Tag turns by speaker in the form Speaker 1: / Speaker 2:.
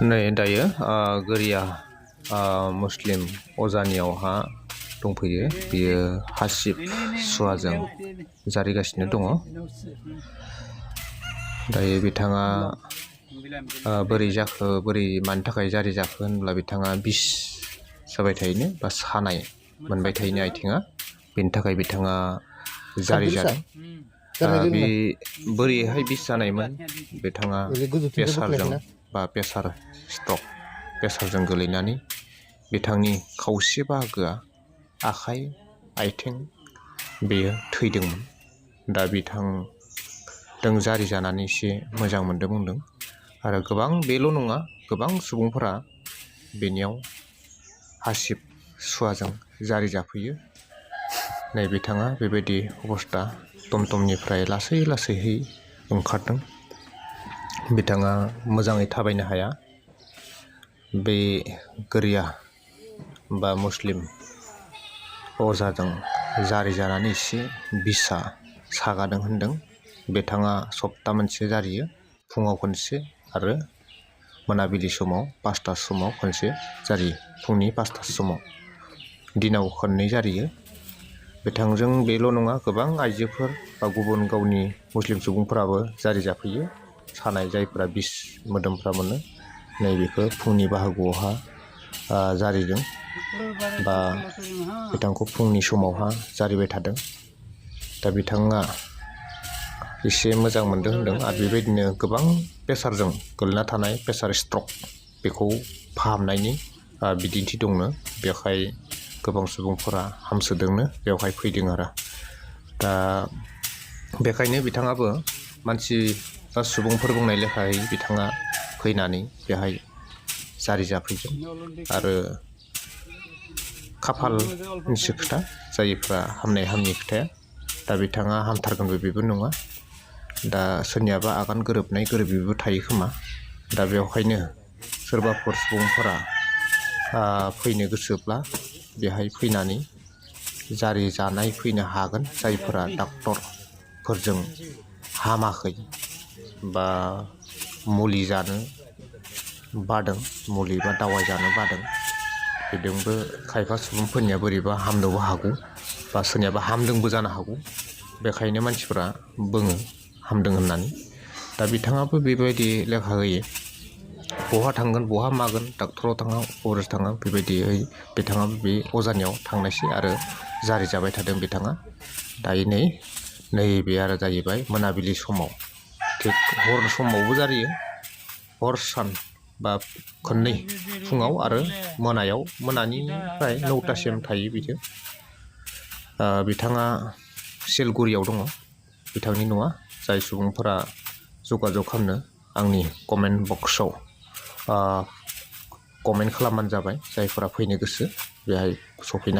Speaker 1: नै दायो गोरिया मुस्लिम अजानियावहा दंफैयो। बियो हासिब सुवाजों जारिगासिनो दङ। दायो बिथाङा बोरै जाखो, बोरै मानि थाखाय जारि जाखो होनब्ला बिथाङा बिस जाबाय थायोनो बा सानाय मोनबाय थायोनो आथिङा, बेनि थाखाय बिथाङा जारि जादों। बे बोरैहाय बिस जानायमोन, बिथाङा प्रेसारजों बा प्रेसार स्ट्रक, प्रेसारजों गोलैनानै बिथांनि खावसे बाहागोआ आखाइ आथिं बेयो थैदोंमोन। दा बिथांजों जारि जानानै एसे मोजां मोनदों बुंदों। आरो गोबां बेल' नङा, गोबां सुबुंफोरा बेनियाव हासिब सुवाजों जारि जाफैयो। नै बिथाङा बेबायदि अबस्था टमटमनिफ्राय लासै लासैहै ओंखारदों। बिथाङा मोजाङै थाबायनो हाया। बे गोरिया बा मुस्लिम अजाजों जारि जानानै एसे बिसआ सागादों होनदों। बिथाङा सप्ता मोनसे जारियो, फुङाव खनसे आरो मोनाबिलि समाव 5टा समाव खनसे जारियो। फुंनि 5टा समाव दिनाव खननै जारियो। बिथांजों बेल' नङा, गोबां आइजोफोर बा गुबुन गावनि मुस्लिम सुबुंफोराबो जारि जाफैयो। सानाय जायफोरा बिस मोदोमफ्रा मोनो, नैबेखौ फुंनि बाहागोआवहा जारिदों बा बिथांखौ फुंनि समावहा जारिबाय थादों। दा बिथाङा एसे मोजां मोनदों होनदों। आरो बेबायदिनो गोबां प्रेसारजों गोलैना थानाय, प्रेसार स्ट्रक, बेखौ फाहामनायनि बिदिन्थि दंनो। बेवहाय गोबां सुबुंफोरा हामसोदोंनो बेवहाय फैदों आरो। दा बेखायनो बिथाङाबो मानसि बा सुबुंफोर बुंनाय लेखायै बिथाङा फैनानै बेहाय जारि जाफैदों। आरो खाफालनिसो खोथा, जायफ्रा हामनाय हामैनि खोथाया। दा बिथाङा हामथारगोनबो बेबो नङा। दा सोरनियाबा आगान गोरोबनाय गोरोबिबो थायो खोमा। दा बेवहायनो सोरबाफोर सुबुंफोरा फैनो गोसोब्ला बेहाय फैनानै जारि जानाय फैनो हागोन। जायफोरा डाक्टरफोरजों हामाखै बा मुलि जानो बादों, मुलि बा दावाइ जानो बादों, बेजोंबो खायफा सुबुंफोरनिया बोरैबा हामनोबो हागौ बा सोरनियाबा हामदोंबो जानो हागौ। बेखायनो मानसिफोरा बुङो हामदों होननानै। दा बिथाङाबो बेबायदि लेखा होयो, बहा थांगोन बहा मागोन, डाक्टराव थाङा अबेयाव थाङा, बेबायदियै बिथाङाबो बे अजानियाव थांनायसै आरो जारि जाबाय थादों बिथाङा। दायो नैबे आरो जाहैबाय मोनाबिलि समाव, थिग हर समावबो जारियो। हर सान बा खननै, फुङाव आरो मोनायाव, मोनानिफ्राय 9टासिम थायो बियो। बिथाङा सिलगुरियाव दङ, बिथांनि न'आ। जाय सुबुंफोरा जगाजग खालामनो आंनि कमेन्ट बक्सआव कमेन्ट खालामबानो जाबाय। जायफोरा फैनो गोसो बेहाय सफैनो